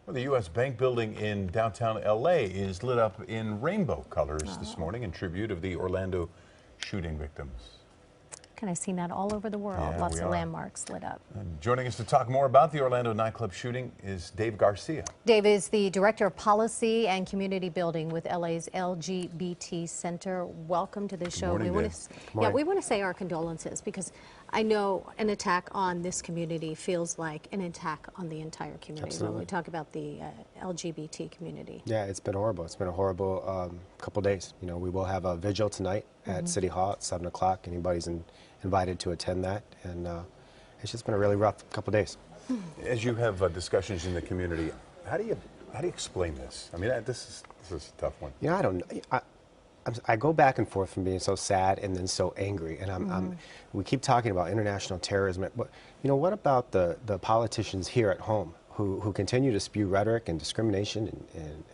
Well, the U.S. Bank building in downtown L.A. is lit up in rainbow colors this morning in tribute of the Orlando shooting victims. Kind of seen that all over the world. Yeah, Lots we of are. landmarks lit up. And joining us to talk more about the Orlando nightclub shooting is Dave Garcia. Dave is the Director of Policy and Community Building with LA's LGBT Center. Welcome to the show. Morning, we Dave. we want to say our condolences because I know an attack on this community feels like an attack on the entire community. Absolutely. When we talk about the LGBT community. Yeah, it's been horrible. It's been a horrible couple days. You know, we will have a vigil tonight at City Hall at 7 o'clock. Anybody's invited to attend that, and it's just been a really rough couple days. As you have discussions in the community, how do you explain this? I mean, this is a tough one. You know, I don't know. I go back and forth from being so sad and then so angry, and we keep talking about international terrorism, but you know, what about the politicians here at home who continue to spew rhetoric and discrimination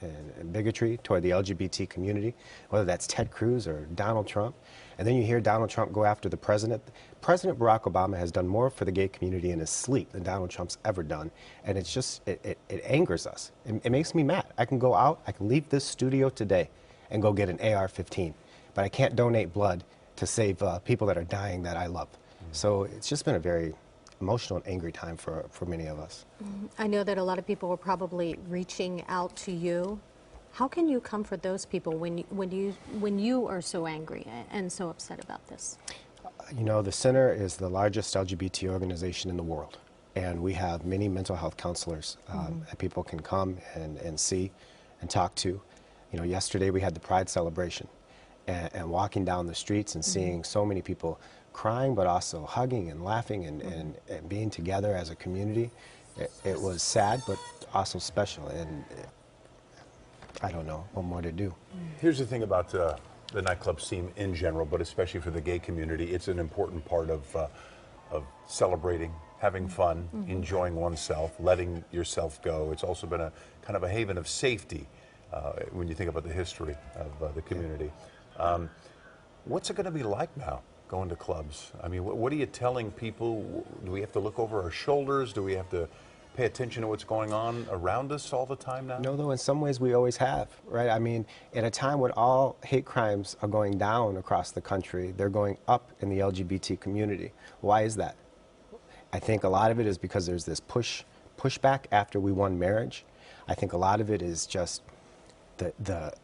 and bigotry toward the LGBT community, whether that's Ted Cruz or Donald Trump? And then you hear Donald Trump go after the president. President Barack Obama has done more for the gay community in his sleep than Donald Trump's ever done, and it's just, it angers us. It makes me mad. I can go out, I can leave this studio today and go get an AR-15, but I can't donate blood to save people that are dying that I love. So it's just been a very emotional and angry time for many of us. I know that a lot of people were probably reaching out to you. How can you comfort those people when you are so angry and so upset about this? You know, the center is the largest LGBT organization in the world, and we have many mental health counselors that people can come and see and talk to. You know, yesterday we had the Pride celebration, and walking down the streets and seeing so many people crying, but also hugging and laughing and being together as a community. It was sad, but also special, and I don't know what more to do. Here's the thing about the nightclub scene in general, but especially for the gay community, it's an important part of celebrating, having fun, enjoying oneself, letting yourself go. It's also been a kind of a haven of safety when you think about the history of the community. What's it going to be like now, going to clubs? I mean, what are you telling people? Do we have to look over our shoulders? Do we have to pay attention to what's going on around us all the time now? No, though, in some ways we always have, right? I mean, at a time when all hate crimes are going down across the country, they're going up in the LGBT community. Why is that? I think a lot of it is because there's this pushback after we won marriage. I think a lot of it is just the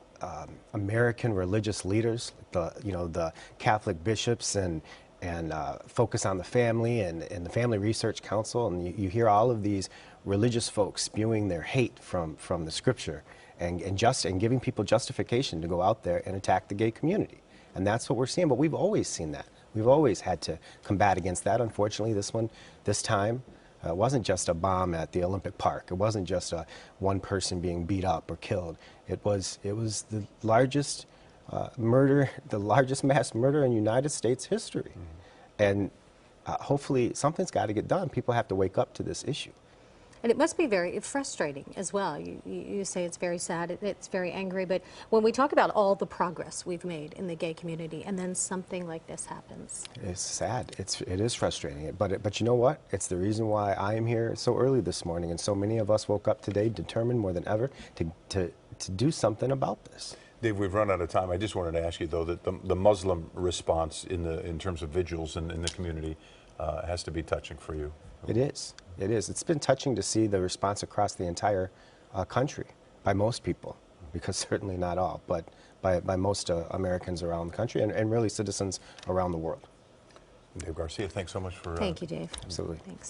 American religious leaders, the Catholic bishops and Focus on the Family and the Family Research Council, and you hear all of these religious folks spewing their hate from the scripture and giving people justification to go out there and attack the gay community. And that's what we're seeing, but we've always seen that. We've always had to combat against that. Unfortunately, this time, it wasn't just a bomb at the Olympic Park. It wasn't just one person being beat up or killed. It was the largest murder, the largest mass murder in United States history. And hopefully something's got to get done. People have to wake up to this issue. And it must be very frustrating as well. You say it's very sad, it's very angry, but when we talk about all the progress we've made in the gay community and then something like this happens. It's sad, it is frustrating, but you know what? It's the reason why I am here so early this morning, and so many of us woke up today determined more than ever to do something about this. Dave, we've run out of time. I just wanted to ask you, though, that the Muslim response in terms of vigils in the community has to be touching for you. It is. It is. It's been touching to see the response across the entire country by most people, because certainly not all, but by most Americans around the country and really citizens around the world. Dave Garcia, thanks so much for Thank you, Dave. Absolutely. Thanks.